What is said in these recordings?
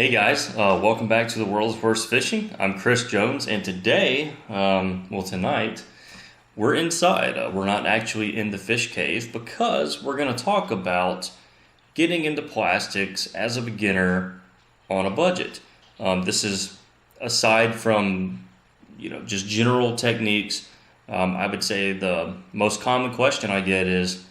Hey guys, welcome back to the world's worst fishing. I'm Chris Jones, and today, tonight, we're inside. We're not actually in the fish cave because we're going to talk about getting into plastics as a beginner on a budget. This is aside from, just general techniques. I would say the most common question I get is,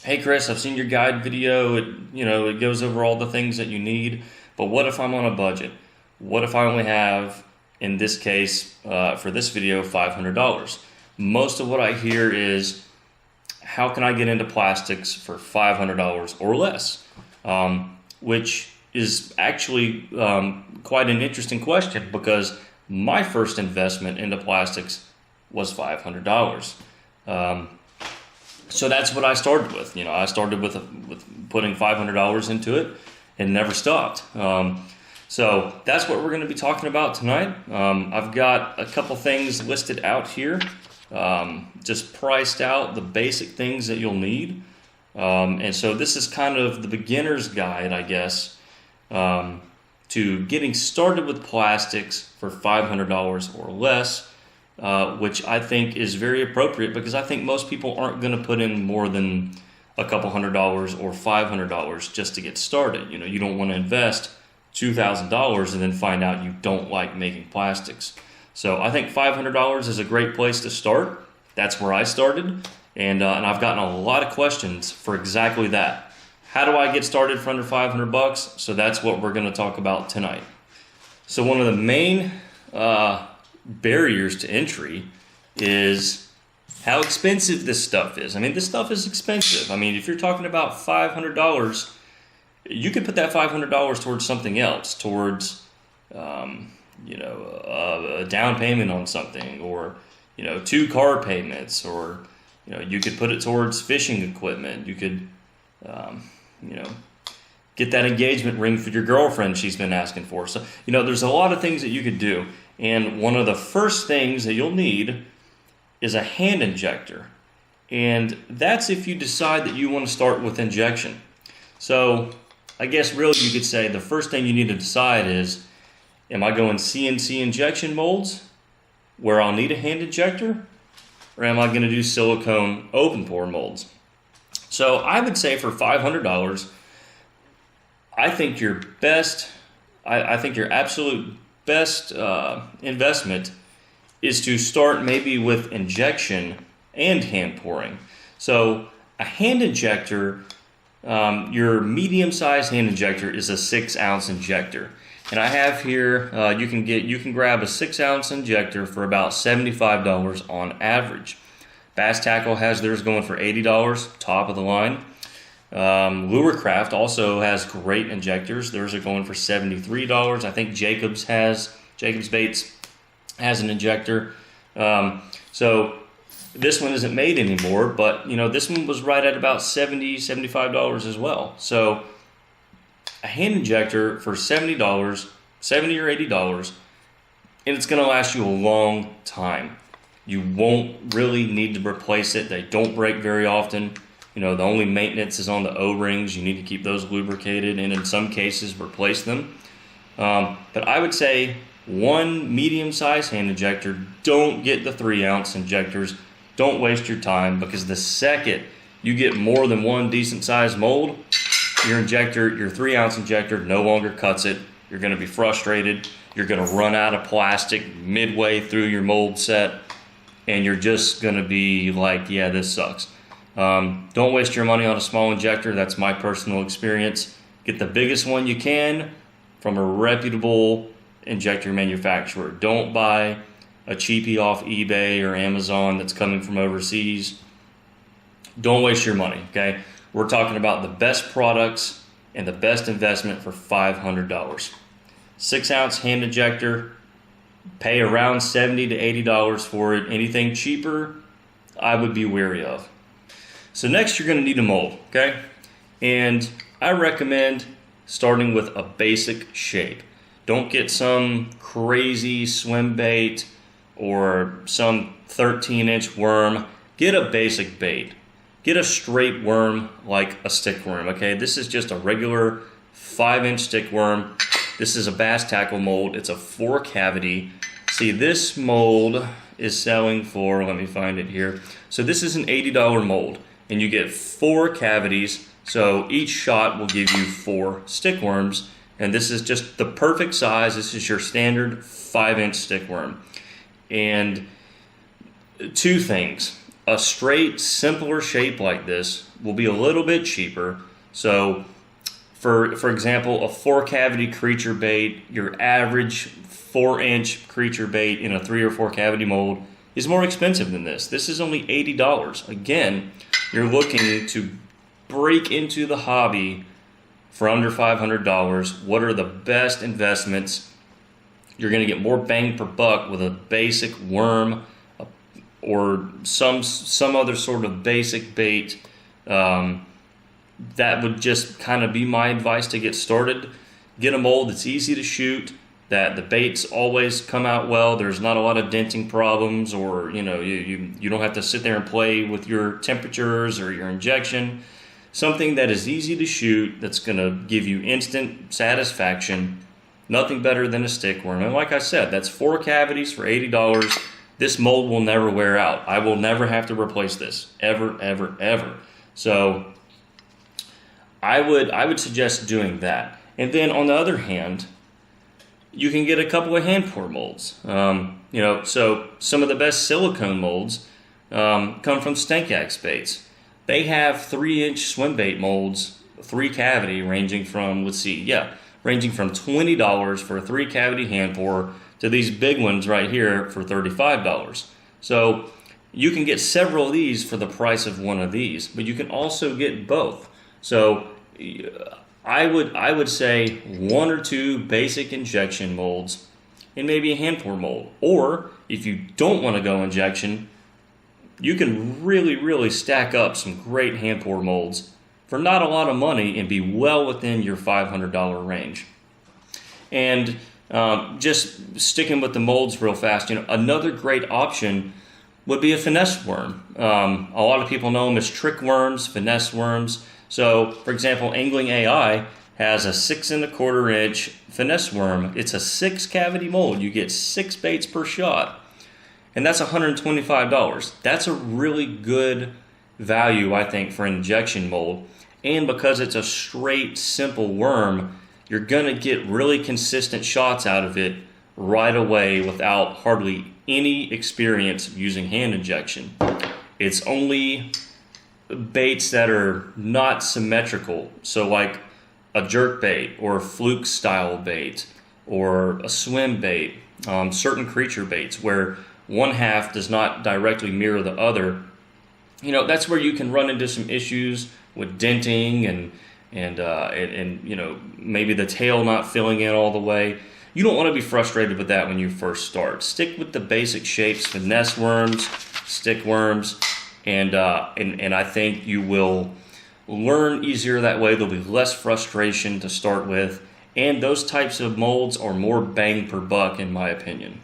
"Hey Chris, I've seen your guide video. It goes over all the things that you need. But what if I'm on a budget? What if I only have, in this case, for this video, $500? Most of what I hear is, how can I get into plastics for $500 or less? Which is actually quite an interesting question because my first investment into plastics was $500. So that's what I started with. I started with putting $500 into it and never stopped. So that's what we're going to be talking about tonight. I've got a couple things listed out here, just priced out the basic things that you'll need. And so this is kind of the beginner's guide, I guess, to getting started with plastics for $500 or less, which I think is very appropriate because I think most people aren't going to put in more than a couple $100 or $500 just to get started. You don't want to invest $2,000 and then find out you don't like making plastics. So I think $500 is a great place to start. That's where I started, and I've gotten a lot of questions for exactly that. How do I get started for under $500? So that's what we're going to talk about tonight. So one of the main barriers to entry is how expensive this stuff is. This stuff is expensive. If you're talking about $500, you could put that $500 towards something else, towards, a down payment on something, or, 2 car payments, or, you could put it towards fishing equipment. You could, get that engagement ring for your girlfriend she's been asking for. So, there's a lot of things that you could do. And one of the first things that you'll need is a hand injector. And that's if you decide that you want to start with injection. So I guess really you could say the first thing you need to decide is, am I going CNC injection molds where I'll need a hand injector? Or am I going to do silicone open pore molds? So I would say for $500, I think your absolute best investment is to start maybe with injection and hand pouring. So a hand injector, your medium-sized hand injector is a 6-ounce injector. And I have here, you can grab a 6-ounce injector for about $75 on average. Bass Tackle has theirs going for $80, top of the line. Lurecraft also has great injectors. Theirs are going for $73. I think Jacobs Baits has an injector. So this one isn't made anymore, but this one was right at about $70, $75 as well. So a hand injector for $70 or $80, and it's going to last you a long time. You won't really need to replace it. They don't break very often. The only maintenance is on the O-rings. You need to keep those lubricated, and in some cases replace them. But I would say one medium-sized hand injector. Don't get the 3-ounce injectors. Don't waste your time, because the second you get more than one decent-sized mold, your 3-ounce injector no longer cuts it. You're going to be frustrated. You're going to run out of plastic midway through your mold set, and you're just going to be like, yeah, this sucks. Don't waste your money on a small injector. That's my personal experience. Get the biggest one you can from a reputable injector manufacturer. Don't buy a cheapie off eBay or Amazon that's coming from overseas. Don't waste your money, okay? We're talking about the best products and the best investment for $500. 6-ounce hand injector, pay around $70 to $80 for it. Anything cheaper, I would be wary of. So next you're going to need a mold, okay? And I recommend starting with a basic shape. Don't get some crazy swim bait or some 13-inch worm. Get a basic bait. Get a straight worm like a stick worm, okay? This is just a regular 5-inch stick worm. This is a bass tackle mold. It's a 4-cavity. See, this mold is selling for, let me find it here. So this is an $80 mold, and you get 4 cavities. So each shot will give you 4 stickworms, and this is just the perfect size. This is your standard 5-inch stickworm. And 2 things. A straight, simpler shape like this will be a little bit cheaper. So, for example, a 4-cavity creature bait, your average 4-inch creature bait in a 3 or 4 cavity mold is more expensive than this. This is only $80. Again, you're looking to break into the hobby for under $500. What are the best investments? You're going to get more bang per buck with a basic worm or some other sort of basic bait. That would just kind of be my advice to get started. Get a mold that's easy to shoot, that the baits always come out well. There's not a lot of denting problems, or you don't have to sit there and play with your temperatures or your injection. Something that is easy to shoot, that's going to give you instant satisfaction. Nothing better than a stickworm. And like I said, that's 4 cavities for $80. This mold will never wear out. I will never have to replace this, ever, ever, ever. So I would suggest doing that. And then on the other hand, you can get a couple of hand pour molds. So some of the best silicone molds come from Stenkax baits. They have 3-inch swim bait molds, 3 cavity, ranging from $20 for a 3 cavity hand pour to these big ones right here for $35. So you can get several of these for the price of one of these, but you can also get both. So I would say 1 or 2 basic injection molds and maybe a hand pour mold. Or if you don't want to go injection, you can really stack up some great hand pour molds for not a lot of money and be well within your $500 range. And just sticking with the molds real fast, another great option would be a finesse worm. A lot of people know them as trick worms, finesse worms. So, for example, Angling AI has a 6 1/4 inch finesse worm. It's a 6 cavity mold. You get 6 baits per shot, and that's $125. That's a really good value, I think, for an injection mold. And because it's a straight, simple worm, you're going to get really consistent shots out of it right away without hardly any experience using hand injection. It's only baits that are not symmetrical, so like a jerk bait or a fluke style bait or a swim bait, certain creature baits where one half does not directly mirror the other. That's where you can run into some issues with denting and maybe the tail not filling in all the way. You don't want to be frustrated with that when you first start. Stick with the basic shapes: finesse worms, stick worms, and I think you will learn easier that way. There'll be less frustration to start with, and those types of molds are more bang per buck, in my opinion.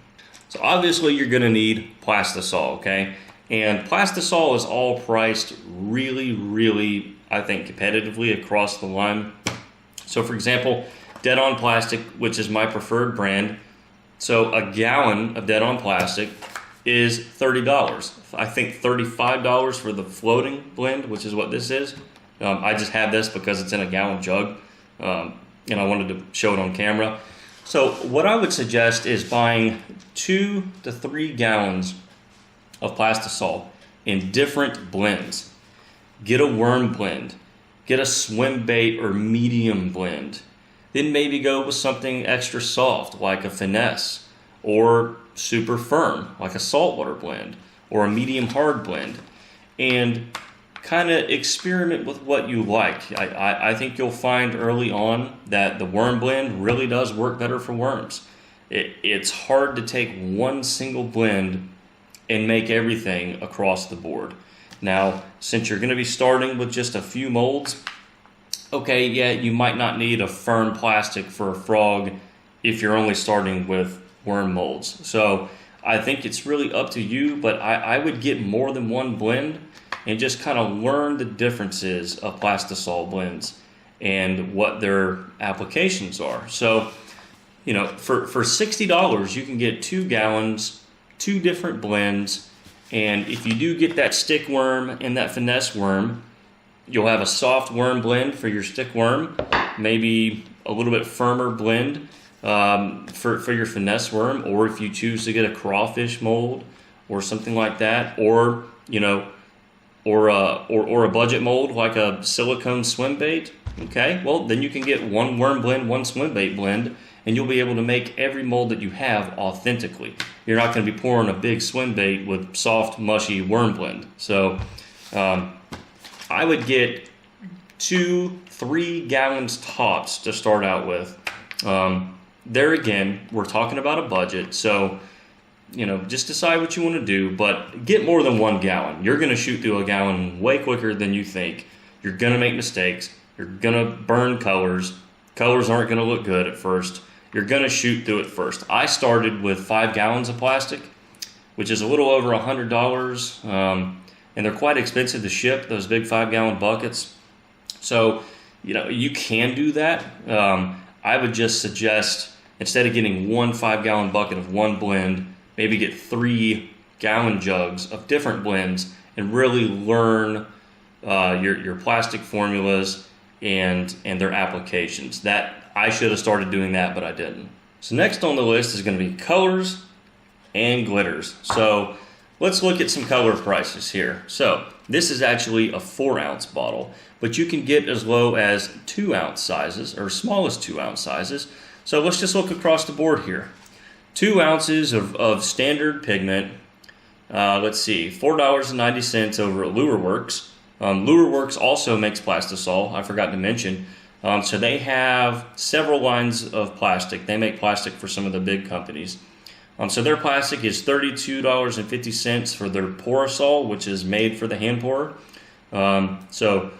So obviously you're going to need Plastisol, okay? And Plastisol is all priced really, I think, competitively across the line. So for example, Dead On Plastic, which is my preferred brand, so a gallon of Dead On Plastic is $30. I think $35 for the floating blend, which is what this is. I just have this because it's in a gallon jug, and I wanted to show it on camera. So what I would suggest is buying 2 to 3 gallons of Plastisol in different blends. Get a worm blend, get a swim bait or medium blend, then maybe go with something extra soft like a finesse, or super firm like a saltwater blend, or a medium hard blend, and kind of experiment with what you like. I think you'll find early on that the worm blend really does work better for worms. It's hard to take one single blend and make everything across the board. Now, since you're going to be starting with just a few molds, okay, yeah, you might not need a firm plastic for a frog if you're only starting with worm molds. So I think it's really up to you, but I would get more than one blend and just kind of learn the differences of Plastisol blends and what their applications are. So For $60, you can get 2 gallons, 2 different blends, and if you do get that stick worm and that finesse worm, you'll have a soft worm blend for your stick worm, maybe a little bit firmer blend for your finesse worm, or if you choose to get a crawfish mold or something like that, or or a budget mold like a silicone swim bait. Okay, well then you can get 1 worm blend, 1 swim bait blend, and you'll be able to make every mold that you have authentically. You're not going to be pouring a big swim bait with soft, mushy worm blend. So I would get 2-3 gallons tops to start out with. There again, we're talking about a budget, so just decide what you want to do, but get more than 1 gallon. You're going to shoot through a gallon way quicker than you think. You're going to make mistakes. You're going to burn colors. Colors aren't going to look good at first. You're going to shoot through it first. I started with 5 gallons of plastic, which is a little over $100, and they're quite expensive to ship, those big 5-gallon buckets. So, you can do that. I would just suggest, instead of getting 1 5-gallon bucket of one blend, maybe get 3 gallon jugs of different blends and really learn your plastic formulas and their applications. That I should have started doing that, but I didn't. So next on the list is going to be colors and glitters. So let's look at some color prices here. So this is actually a 4-ounce bottle, but you can get as low as 2-ounce sizes, or small as 2-ounce sizes. So let's just look across the board here. 2 ounces of standard pigment. Let's see, $4.90 over at LureWorks. LureWorks also makes Plastisol, I forgot to mention. So they have several lines of plastic. They make plastic for some of the big companies. So their plastic is $32.50 for their Porosol, which is made for the hand pourer. So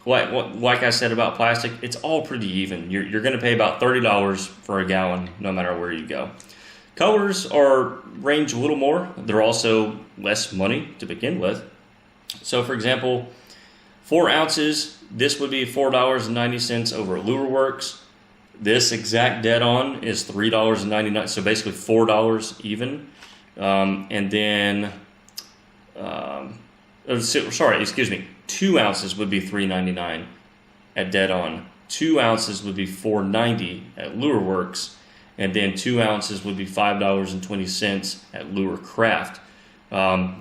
like I said about plastic, it's all pretty even. You're going to pay about $30 for a gallon no matter where you go. Colors range a little more. They're also less money to begin with. So for example, 4 ounces, this would be $4.90 over at LureWorks. This exact dead on is $3.99, so basically $4 even. And then, 2 ounces would be $3.99 at dead on. 2 ounces would be $4.90 at LureWorks, and then 2 ounces would be $5.20 at Lure Craft.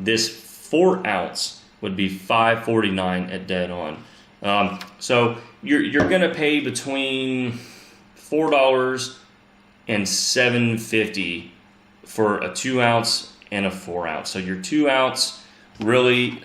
This 4 ounce would be $5.49 at dead on. So you're going to pay between $4 and $7.50 for a 2 ounce and a 4 ounce. So your 2 ounce, really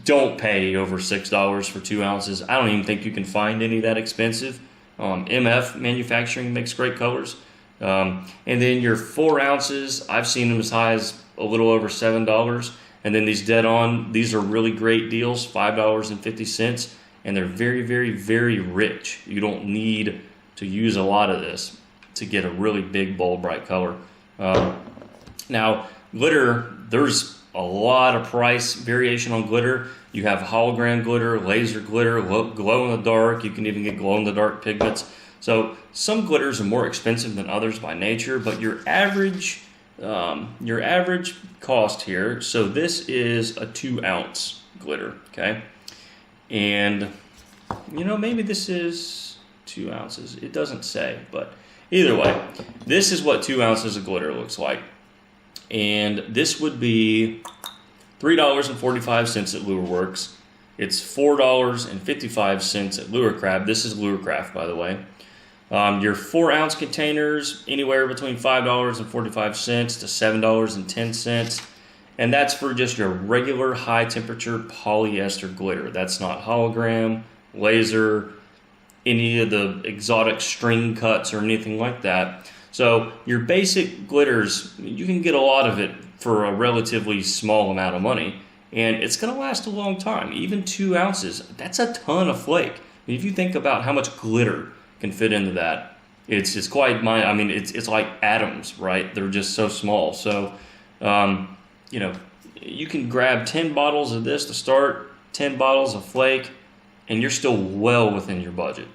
don't pay over $6 for 2 ounces. I don't even think you can find any that expensive. MF Manufacturing makes great colors. And then your 4 ounces, I've seen them as high as a little over $7. And then these dead on, these are really great deals, $5.50, and they're very, very, very rich. You don't need to use a lot of this to get a really big, bold, bright color. Now, glitter, there's a lot of price variation on glitter. You have hologram glitter, laser glitter, glow in the dark. You can even get glow in the dark pigments. So some glitters are more expensive than others by nature, but your average cost here, so this is a 2 ounce glitter, okay? And, maybe this is 2 ounces. It doesn't say, but either way, this is what 2 ounces of glitter looks like. And this would be $3.45 at LureWorks. It's $4.55 at LureCraft. This is LureCraft, by the way. Your 4 ounce containers, anywhere between $5.45 to $7.10. And that's for just your regular high temperature polyester glitter. That's not hologram, laser, any of the exotic string cuts or anything like that. So your basic glitters, you can get a lot of it for a relatively small amount of money. And it's going to last a long time. Even 2 ounces, that's a ton of flake. If you think about how much glitter can fit into that, it's it's like atoms, right? They're just so small. So, you can grab 10 bottles of this to start, 10 bottles of flake, and you're still well within your budget.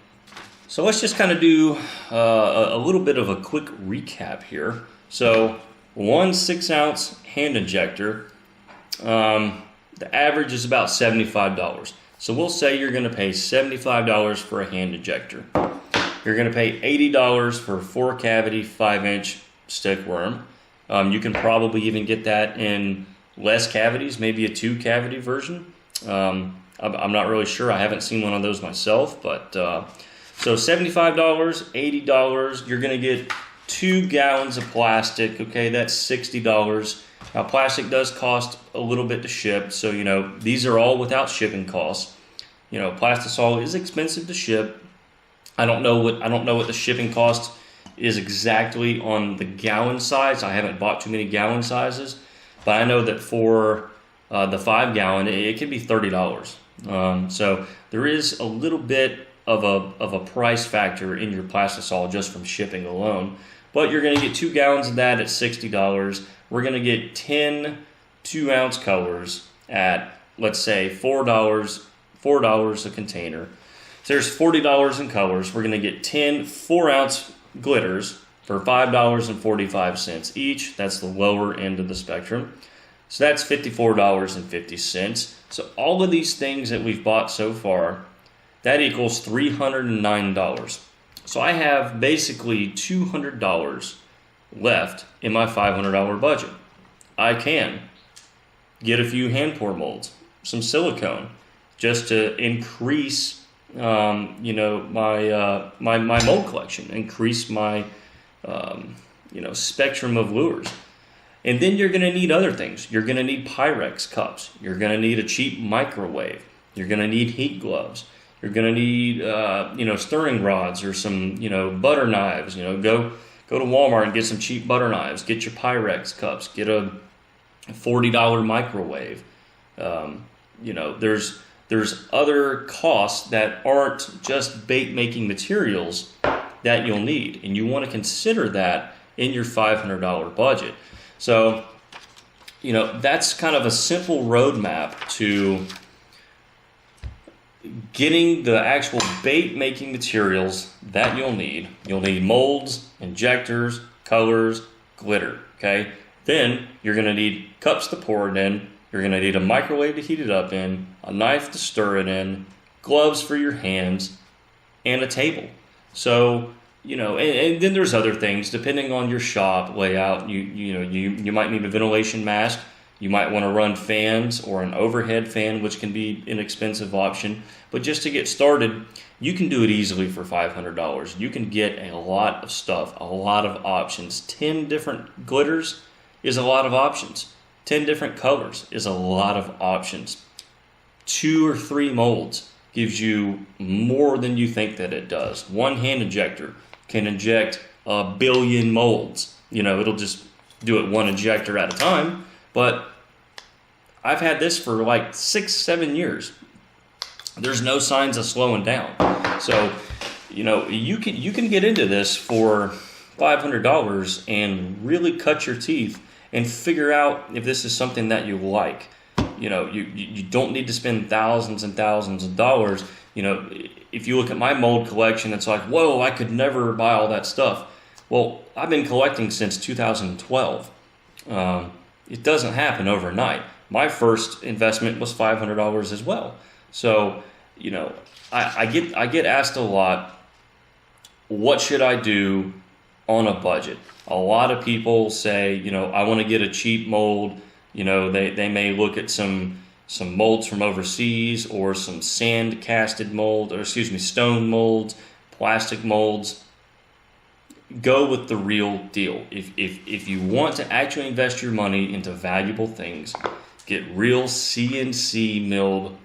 So let's just kind of do a little bit of a quick recap here. So 1 6-ounce hand injector, the average is about $75. So we'll say you're going to pay $75 for a hand injector. You're going to pay $80 for a 4-cavity 5-inch stick worm. You can probably even get that in less cavities, maybe a 2-cavity version. I'm not really sure. I haven't seen one of those myself, but so $75, $80. You're going to get 2 gallons of plastic. Okay, that's $60. Now, plastic does cost a little bit to ship, so these are all without shipping costs. Plastisol is expensive to ship. I don't know what the shipping cost is exactly on the gallon size. I haven't bought too many gallon sizes, but I know that for the 5-gallon, it can be $30. So there is a little bit of a price factor in your Plastisol just from shipping alone. But you're going to get 2 gallons of that at $60. We're going to get 10 2-ounce colors at, let's say, $4 a container. So there's $40 in colors. We're going to get 10 4-ounce glitters for $5.45 each. That's the lower end of the spectrum. So that's $54.50. So all of these things that we've bought so far, that equals $309. So I have basically $200 left in my $500 budget. I can get a few hand pour molds, some silicone, just to increase my mold collection, increase my spectrum of lures. And then you're going to need other things. You're going to need Pyrex cups. You're going to need a cheap microwave. You're going to need heat gloves. You're going to need stirring rods or some butter knives. Go to Walmart and get some cheap butter knives. Get your Pyrex cups. Get a $40 microwave. There's other costs that aren't just bait making materials that you'll need, and you want to consider that in your $500 budget. So, that's kind of a simple roadmap to getting the actual bait making materials that you'll need. You'll need molds, injectors, colors, glitter, okay? Then you're going to need cups to pour it in. You're going to need a microwave to heat it up in, a knife to stir it in, gloves for your hands, and a table. So, and then there's other things depending on your shop layout. You might need a ventilation mask. You might want to run fans or an overhead fan, which can be an expensive option. But just to get started, you can do it easily for $500. You can get a lot of stuff, a lot of options. 10 different glitters is a lot of options. 10 different colors is a lot of options. 2 or 3 molds gives you more than you think that it does. One hand injector can inject 1 billion molds. It'll just do it one injector at a time. But I've had this for like 6-7 years. There's no signs of slowing down. So, you can get into this for $500 and really cut your teeth and figure out if this is something that you like. You don't need to spend thousands and thousands of dollars. If you look at my mold collection, it's like, whoa, I could never buy all that stuff. Well, I've been collecting since 2012. It doesn't happen overnight. My first investment was $500 as well. So, I get asked a lot, what should I do on a budget? A lot of people say, I want to get a cheap mold. They may look at some molds from overseas or some sand casted mold, or stone molds, plastic molds. Go with the real deal. If you want to actually invest your money into valuable things, get real CNC milled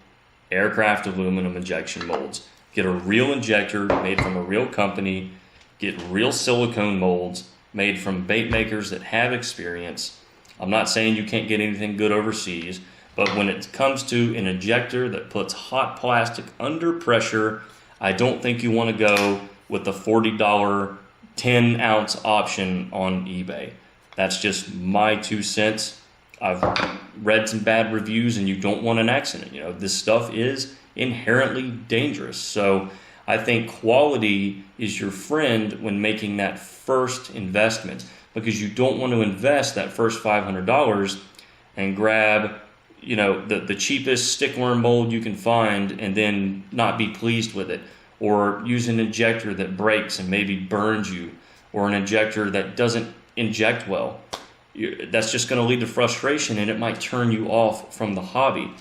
aircraft aluminum injection molds. Get a real injector made from a real company. Get real silicone molds made from bait makers that have experience. I'm not saying you can't get anything good overseas, but when it comes to an injector that puts hot plastic under pressure, I don't think you want to go with the $40 10-ounce option on eBay. That's just my 2 cents. I've read some bad reviews, and you don't want an accident. This stuff is inherently dangerous. So I think quality is your friend when making that first investment, because you don't want to invest that first $500 and grab, you know, the cheapest stickworm mold you can find and then not be pleased with it, or use an injector that breaks and maybe burns you, or an injector that doesn't inject well. That's just going to lead to frustration, and it might turn you off from the hobby.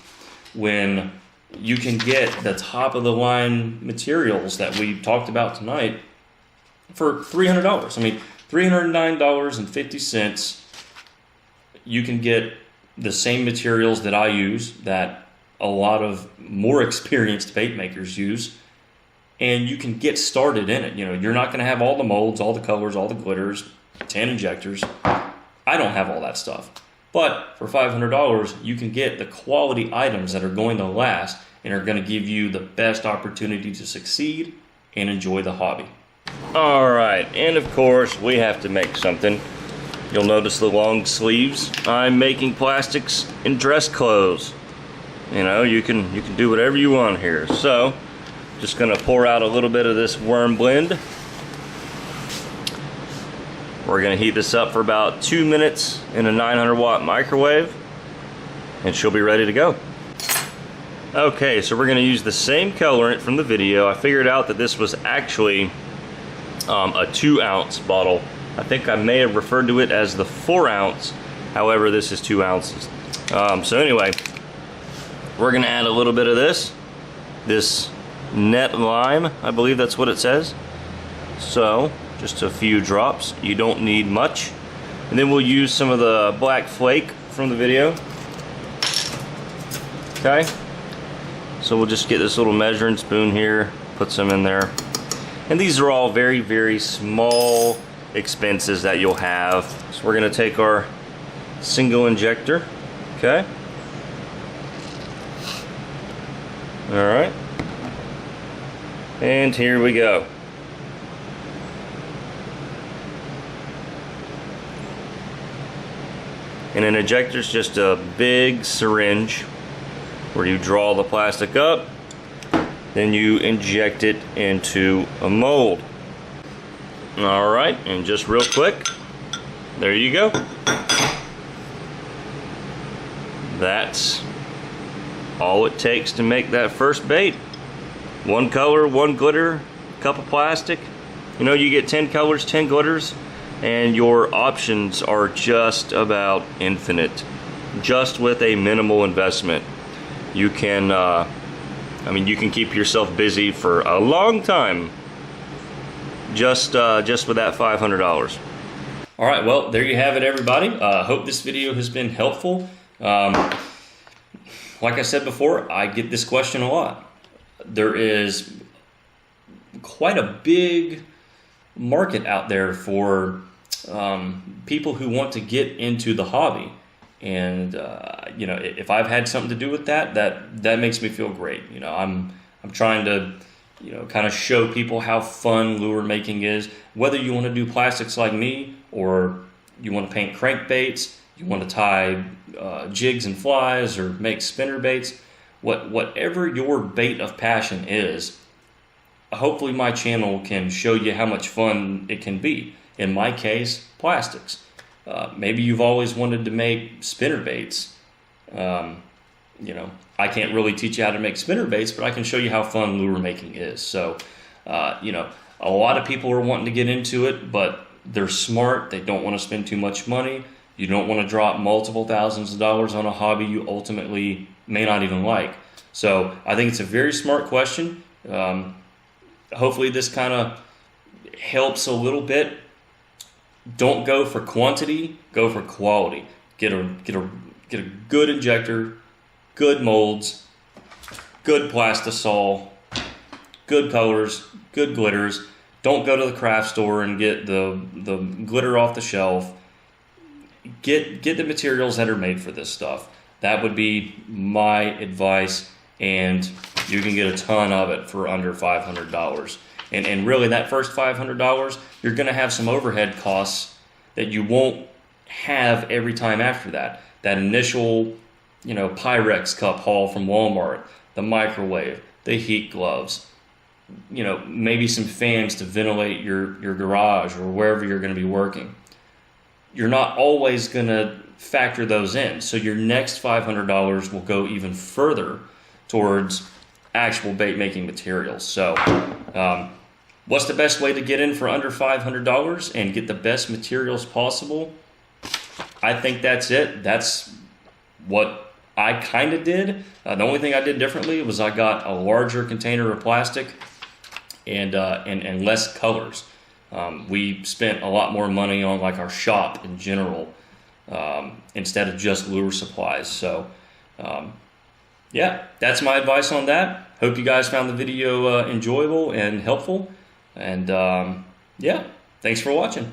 When you can get the top of the line materials that we talked about tonight for $300. I mean, $309.50, you can get the same materials that I use, that a lot of more experienced bait makers use, and you can get started in it. You know, you're not going to have all the molds, all the colors, all the glitters, 10 injectors. I don't have all that stuff. But for $500, you can get the quality items that are going to last and are going to give you the best opportunity to succeed and enjoy the hobby. All right, and of course, we have to make something. You'll notice the long sleeves. I'm making plastics in dress clothes. You know, you can do whatever you want here. So, just gonna pour out a little bit of this worm blend. We're gonna heat this up for about 2 minutes in a 900-watt microwave, and she'll be ready to go. Okay, so we're gonna use the same colorant from the video. I figured out that this was actually a 2-ounce bottle. I think I may have referred to it as the 4-ounce. However, this is 2 ounces. So anyway, we're gonna add a little bit of this net lime, I believe that's what it says. So just a few drops, you don't need much. And then we'll use some of the black flake from the video. Okay, so we'll just get this little measuring spoon here, put some in there. And these are all very, very small expenses that you'll have. So we're gonna take our single injector, okay? All right, and here we go. And an injector is just a big syringe where you draw the plastic up, then you inject it into a mold. All right, and just real quick, there you go. That's all it takes to make that first bait. One color, one glitter, cup of plastic. You know, you get 10 colors, 10 glitters, and your options are just about infinite. Just with a minimal investment, you can, I mean, you can keep yourself busy for a long time. Just with that $500. All right, well, there you have it, everybody. Hope this video has been helpful. Like I said before, I get this question a lot. There is quite a big market out there for people who want to get into the hobby. And you know, if I've had something to do with that, that makes me feel great. You know, I'm trying to, you know, kind of show people how fun lure making is. Whether you want to do plastics like me, or you want to paint crankbaits, you want to tie jigs and flies, or make spinner baits, whatever your bait of passion is, hopefully my channel can show you how much fun it can be. In my case, plastics. Maybe you've always wanted to make spinner baits. You know, I can't really teach you how to make spinner baits, but I can show you how fun lure making is. So, you know, a lot of people are wanting to get into it, but they're smart. They don't want to spend too much money. You don't want to drop multiple thousands of dollars on a hobby you ultimately may not even like. So I think it's a very smart question. Hopefully this kind of helps a little bit. Don't go for quantity, go for quality. Get a good injector, good molds, good Plastisol, good colors, good glitters. Don't go to the craft store and get the glitter off the shelf. Get the materials that are made for this stuff. That would be my advice, and you can get a ton of it for under $500. And really, that first $500, you're going to have some overhead costs that you won't have every time after that. That initial, you know, Pyrex cup haul from Walmart, the microwave, the heat gloves, maybe some fans to ventilate your garage or wherever you're going to be working. You're not always going to factor those in. So your next $500 will go even further towards actual bait making materials. So what's the best way to get in for under $500 and get the best materials possible? I think that's it. That's what I kind of did. The only thing I did differently was I got a larger container of plastic and less colors. We spent a lot more money on like our shop in general instead of just lure supplies. So yeah, that's my advice on that. Hope you guys found the video enjoyable and helpful. And yeah, thanks for watching.